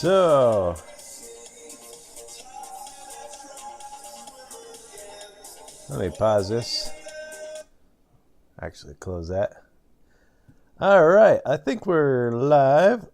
So, let me pause this. Actually, close that. All right, I think we're live.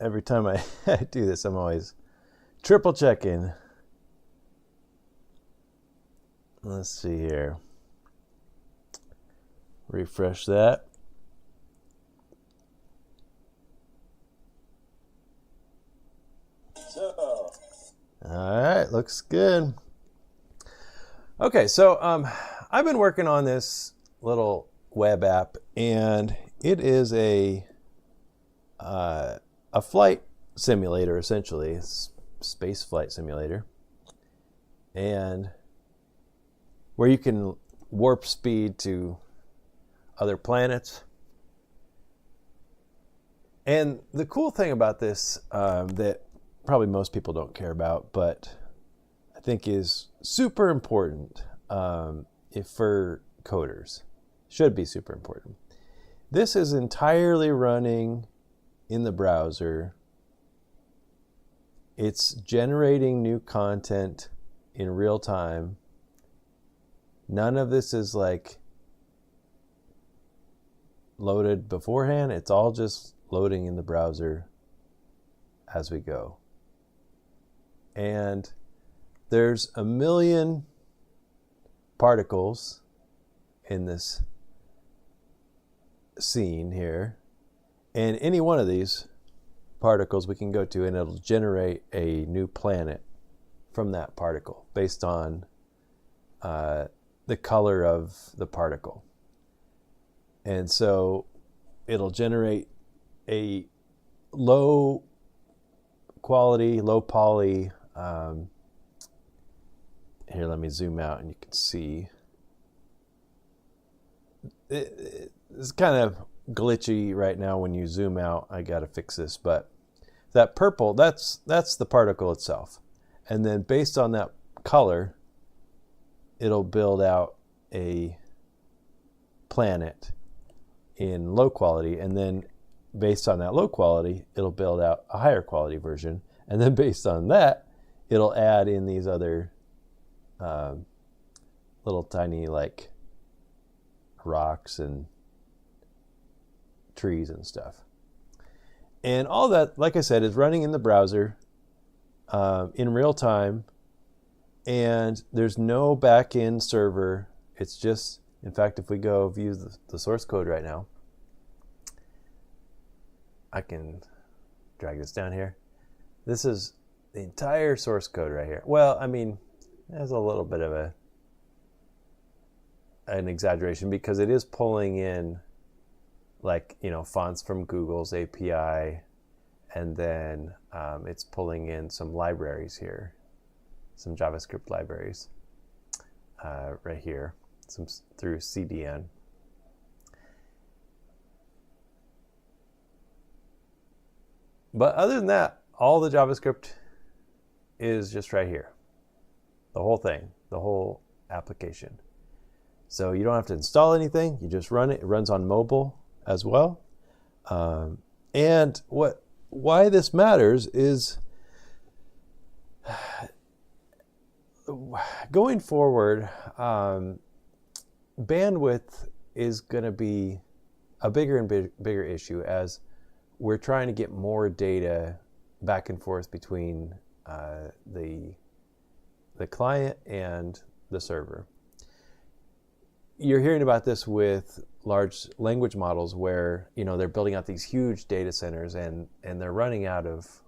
Every time I do this, I'm always triple checking. Let's see here. Refresh that. All right, looks good. Okay, so I've been working on this little web app, and it is a flight simulator, essentially. It's a space flight simulator, and where you can warp speed to other planets. And the cool thing about this that probably most people don't care about, but I think is super important if for coders. Should be super important. This is entirely running in the browser. It's generating new content in real time. None of this is like loaded beforehand. It's all just loading in the browser as we go. And there's a million particles in this scene here, and any one of these particles we can go to, and it'll generate a new planet from that particle based on the color of the particle. And so it'll generate a low quality, low poly. Here, let me zoom out and you can see. It's kind of glitchy right now when you zoom out. I got to fix this, but that purple, that's the particle itself. And then based on that color, it'll build out a planet in low quality, and then based on that low quality, it'll build out a higher quality version, and then based on that, it'll add in these other little tiny like rocks and trees and stuff. And all that, like I said, is running in the browser in real time, and there's no back-end server. It's just, in fact, if we go view the source code right now, I can drag this down here. This is the entire source code right here. Well, I mean, there's a little bit of an exaggeration because it is pulling in, like, you know, fonts from Google's API, and then it's pulling in some libraries here, some JavaScript libraries right here, some through CDN. But other than that, all the JavaScript is just right here. The whole thing, the whole application. So you don't have to install anything. You just run it. It runs on mobile as well. And why this matters is going forward, bandwidth is going to be a bigger and bigger issue as we're trying to get more data back and forth between the client and the server. You're hearing about this with large language models where, you know, they're building out these huge data centers, and they're running out of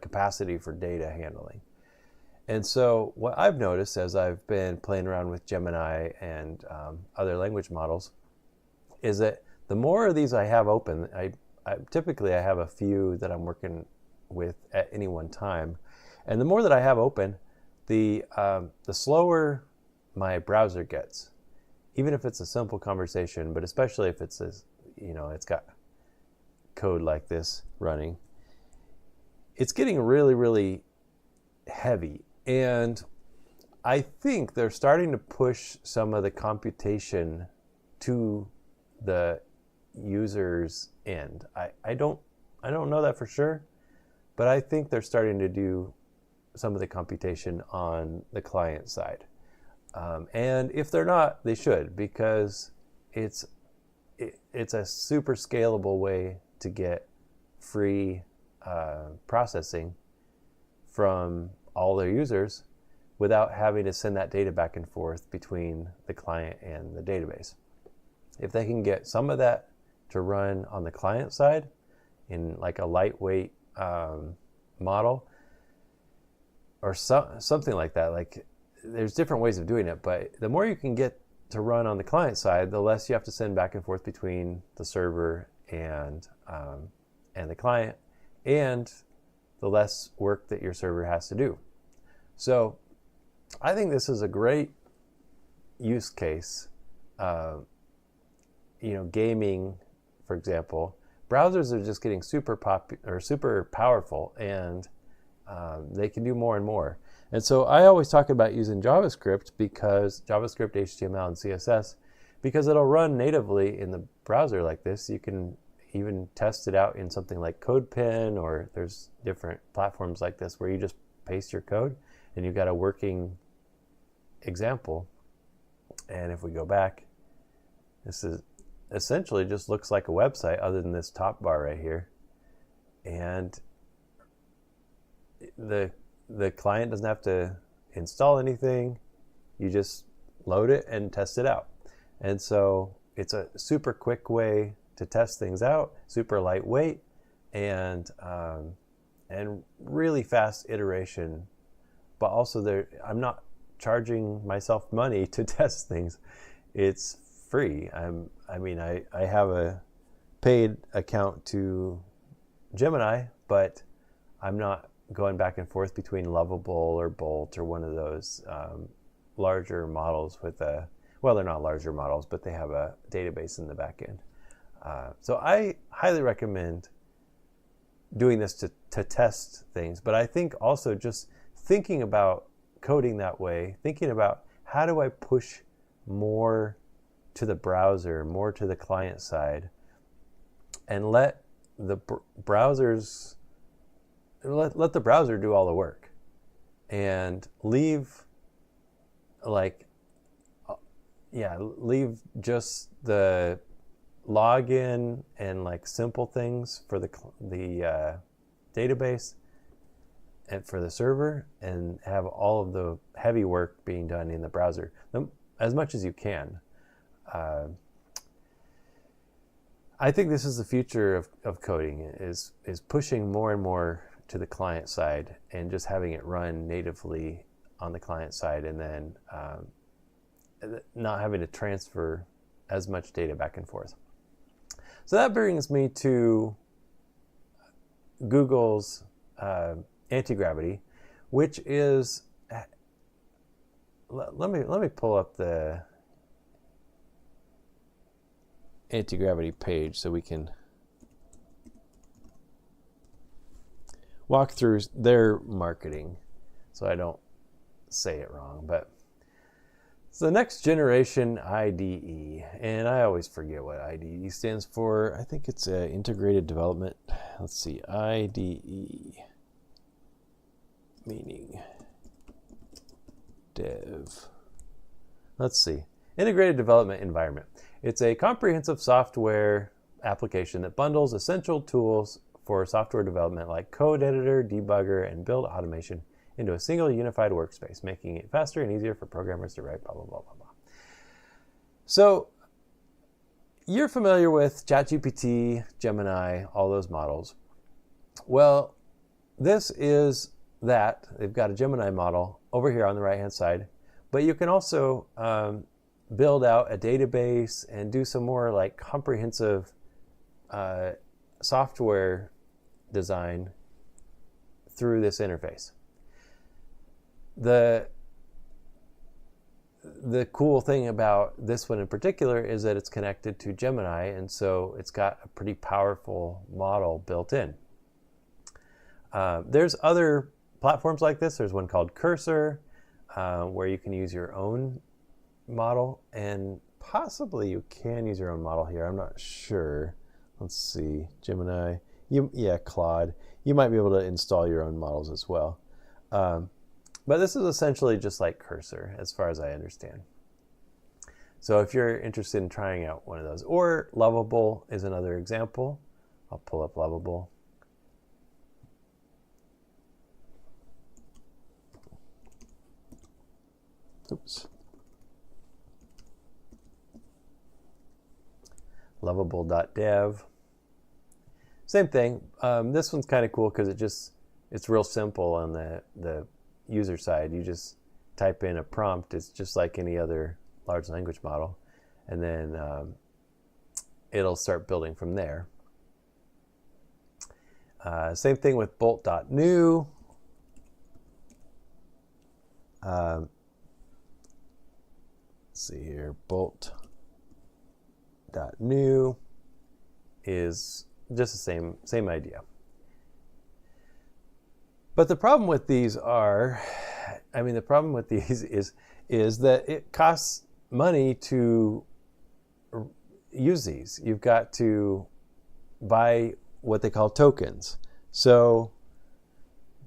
capacity for data handling. And so what I've noticed as I've been playing around with Gemini and other language models is that the more of these I have open, I typically have a few that I'm working with at any one time, and the more that I have open, the slower my browser gets, even if it's a simple conversation, but especially if it's it's got code like this running, it's getting really, really heavy. And I think they're starting to push some of the computation to the user's end. I don't know that for sure, but I think they're starting to do some of the computation on the client side. And if they're not, they should, because it's a super scalable way to get free processing from all their users without having to send that data back and forth between the client and the database. If they can get some of that to run on the client side in like a lightweight model or something like that, like there's different ways of doing it, but the more you can get to run on the client side, the less you have to send back and forth between the server and the client, and the less work that your server has to do. So I think this is a great use case. Gaming, for example, browsers are just getting super powerful, and they can do more and more. And so I always talk about using JavaScript, HTML, and CSS, because it'll run natively in the browser like this. You can even test it out in something like CodePen, or there's different platforms like this where you just paste your code and you've got a working example. And if we go back, this is essentially just looks like a website other than this top bar right here. And the client doesn't have to install anything. You just load it and test it out. And so it's a super quick way to test things out, super lightweight, and really fast iteration. But also I'm not charging myself money to test things. It's free. I have a paid account to Gemini, but I'm not going back and forth between Lovable or Bolt or one of those larger models with they're not larger models, but they have a database in the back end. So I highly recommend doing this to test things. But I think also just thinking about coding that way, thinking about how do I push more to the browser, more to the client side, and let the browsers let the browser do all the work, and leave just the login and like simple things for the database and for the server, and have all of the heavy work being done in the browser as much as you can. I think this is the future of coding, is pushing more and more to the client side and just having it run natively on the client side, and then not having to transfer as much data back and forth. So that brings me to Google's Antigravity, which is, let me pull up the Antigravity page so we can walk through their marketing so I don't say it wrong. But it's the next generation IDE, and I always forget what IDE stands for. I think it's integrated development. Let's see, IDE meaning dev. Let's see, integrated development environment. It's a comprehensive software application that bundles essential tools for software development like code editor, debugger, and build automation into a single unified workspace, making it faster and easier for programmers to write blah, blah, blah, blah, blah. So you're familiar with ChatGPT, Gemini, all those models. Well, this is that. They've got a Gemini model over here on the right-hand side, but you can also build out a database and do some more like comprehensive software design through this interface. The cool thing about this one in particular is that it's connected to Gemini, and so it's got a pretty powerful model built in. There's other platforms like this. There's one called Cursor, where you can use your own model, and possibly you can use your own model here. I'm not sure. Let's see, Gemini. Yeah, Claude. You might be able to install your own models as well. But this is essentially just like Cursor, as far as I understand. So if you're interested in trying out one of those, or Lovable is another example. I'll pull up Lovable. Oops. Lovable.dev. Same thing. This one's kind of cool because it's real simple on the user side. You just type in a prompt. It's just like any other large language model, and then it'll start building from there. Same thing with bolt.new. Let's see here. Bolt.new is just the same idea. But the problem with these is that it costs money to use these. You've got to buy what they call tokens. So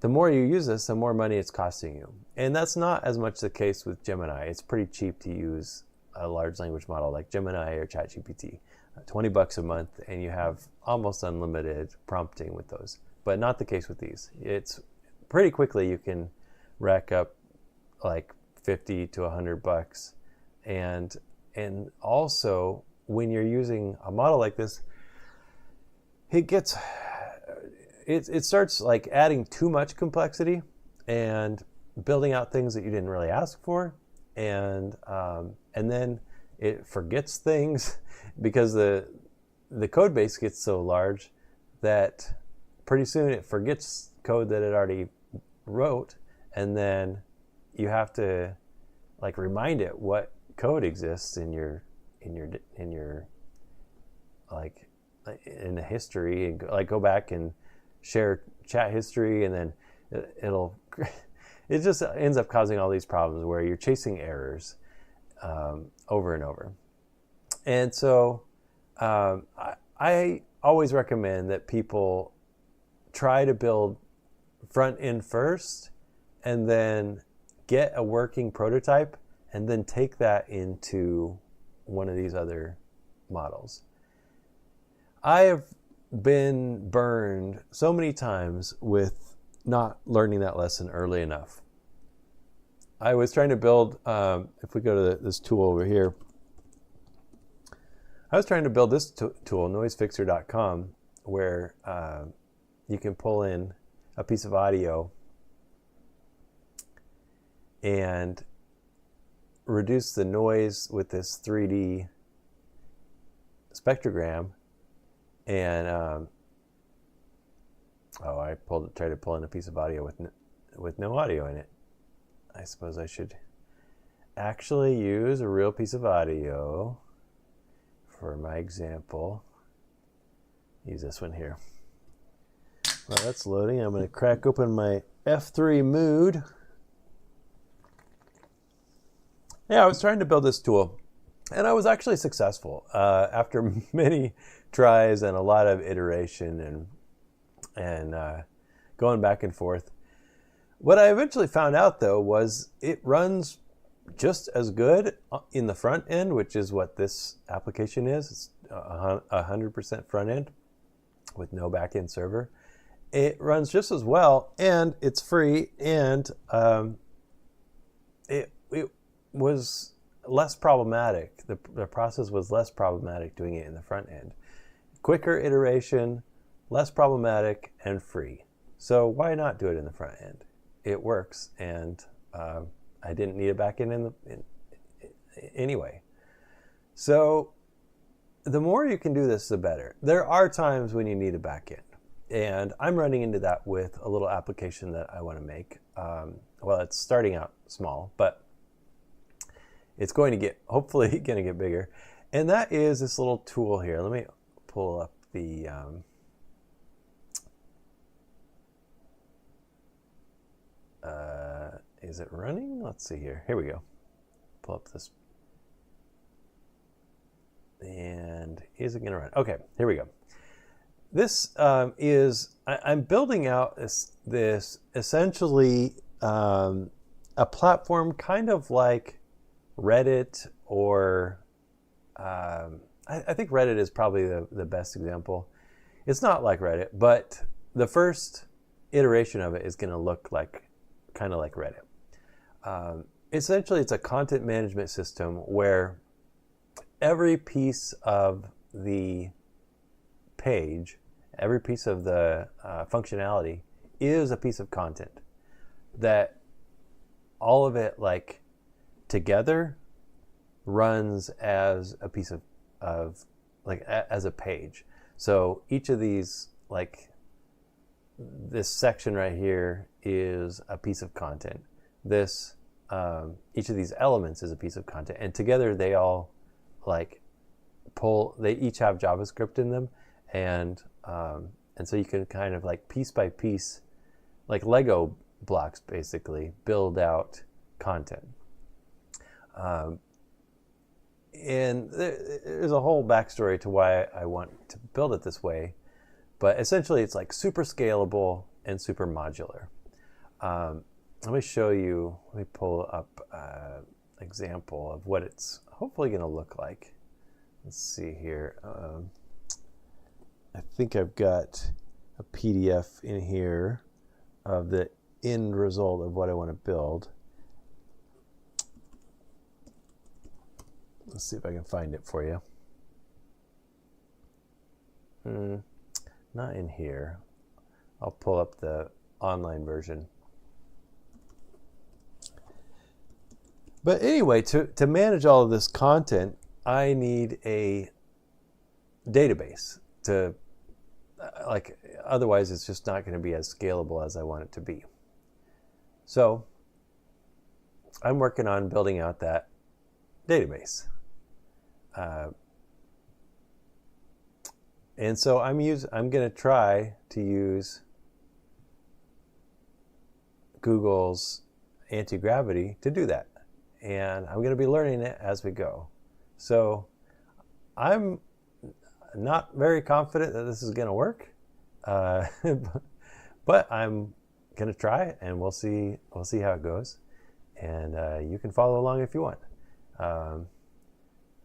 the more you use this, the more money it's costing you. And that's not as much the case with Gemini. It's pretty cheap to use a large language model like Gemini or ChatGPT. $20 a month, and you have almost unlimited prompting with those. But not the case with these. It's pretty quickly you can rack up like $50 to $100, and also when you're using a model like this, it starts like adding too much complexity and building out things that you didn't really ask for, and then it forgets things because the code base gets so large that pretty soon it forgets code that it already wrote, and then you have to like remind it what code exists in your like in the history, and like go back and share chat history, and then it just ends up causing all these problems where you're chasing errors over and over. And so I always recommend that people try to build front end first, and then get a working prototype, and then take that into one of these other models. I have been burned so many times with not learning that lesson early enough. I was trying to build, if we go to this tool over here, I was trying to build this tool, noisefixer.com, where you can pull in a piece of audio and reduce the noise with this 3D spectrogram. And I tried to pull in a piece of audio with no audio in it. I suppose I should actually use a real piece of audio for my example. Use this one here. Well, that's loading. I'm going to crack open my F3 mood. Yeah, I was trying to build this tool, and I was actually successful after many tries and a lot of iteration and going back and forth. What I eventually found out, though, was it runs just as good in the front end, which is what this application is. It's 100% front end with no back end server. It runs just as well, and it's free, and it was less problematic. The process was less problematic doing it in the front end. Quicker iteration, less problematic, and free. So why not do it in the front end? It works, and I didn't need a back end anyway. So the more you can do this, the better. There are times when you need a back end, and I'm running into that with a little application that I want to make. Well, it's starting out small, but it's going to get, hopefully, going to get bigger. And that is this little tool here. Let me pull up the is it running? Let's see here. Here we go. Pull up this. And is it going to run? Okay, here we go. this I'm building out this essentially a platform kind of like Reddit, or I think Reddit is probably the best example. It's not like Reddit, but the first iteration of it is going to look like kind of like Reddit. Essentially, it's a content management system where every piece of the page, every piece of the functionality is a piece of content that all of it like together runs as a piece of like as a page. So each of these, like this section right here is a piece of content. This each of these elements is a piece of content, and together they all like they each have JavaScript in them, and so you can kind of like piece by piece, like Lego blocks, basically build out content. And there's a whole backstory to why I want to build it this way, but essentially it's like super scalable and super modular. Let me show you, let me pull up an example of what it's hopefully going to look like. Let's see here. I think I've got a PDF in here of the end result of what I want to build. Let's see if I can find it for you. Not in here. I'll pull up the online version. But anyway, to manage all of this content, I need a database to, like, otherwise it's just not going to be as scalable as I want it to be. So I'm working on building out that database. And so I'm going to try to use Google's Antigravity to do that. And I'm going to be learning it as we go. So I'm not very confident that this is going to work, but I'm going to try, and we'll see how it goes. And you can follow along if you want.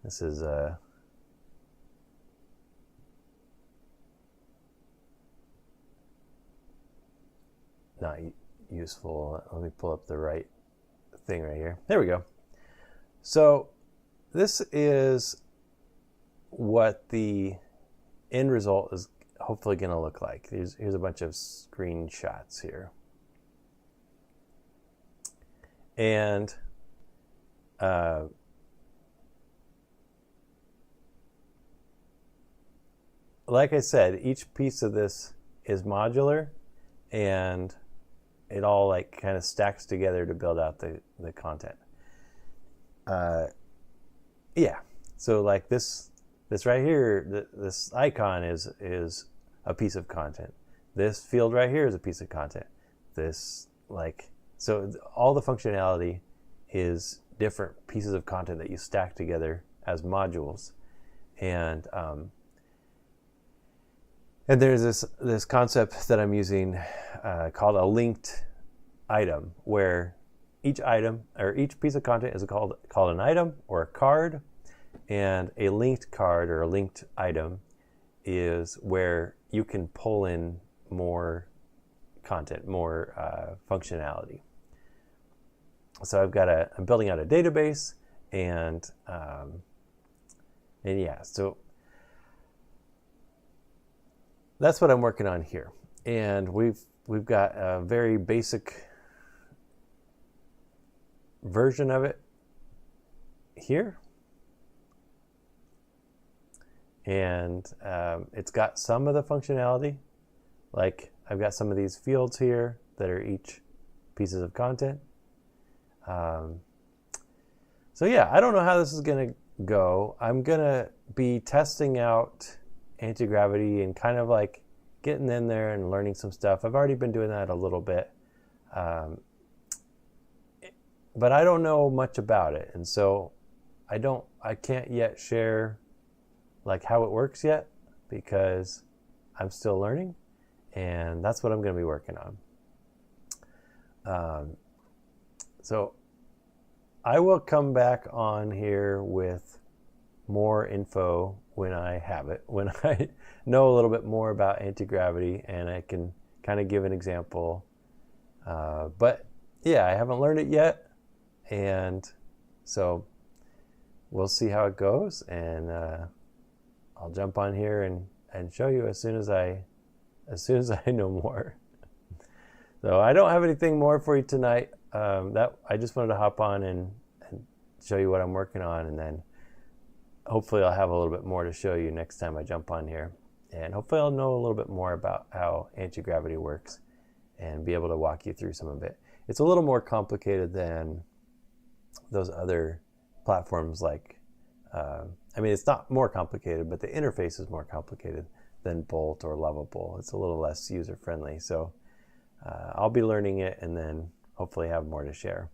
This is not useful. Let me pull up the right thing right here. There we go. So this is what the end result is hopefully going to look like. Here's a bunch of screenshots here. And like I said, each piece of this is modular, and it all like kind of stacks together to build out the content. Yeah, so like this right here, this icon is a piece of content. This field right here is a piece of content. This, like, so all the functionality is different pieces of content that you stack together as modules. And there's this concept that I'm using called a linked item, where each item or each piece of content is called an item or a card, and a linked card or a linked item is where you can pull in more content, more functionality. So I'm building out a database, and yeah, so that's what I'm working on here. And we've got a very basic version of it here. And it's got some of the functionality. Like, I've got some of these fields here that are each pieces of content. So yeah, I don't know how this is going to go. I'm going to be testing out Antigravity and kind of like getting in there and learning some stuff. I've already been doing that a little bit. But I don't know much about it. And so I can't yet share like how it works yet, because I'm still learning, and that's what I'm going to be working on. So I will come back on here with more info when I have it, when I know a little bit more about anti-gravity and I can kind of give an example. But yeah, I haven't learned it yet, and so we'll see how it goes, and I'll jump on here and show you as soon as I know more. So I don't have anything more for you tonight. That I just wanted to hop on and show you what I'm working on, and then hopefully I'll have a little bit more to show you next time I jump on here, and hopefully I'll know a little bit more about how anti-gravity works and be able to walk you through some of it. It's a little more complicated than those other platforms like, I mean, it's not more complicated, but the interface is more complicated than Bolt or Lovable. It's a little less user-friendly. So I'll be learning it and then hopefully have more to share.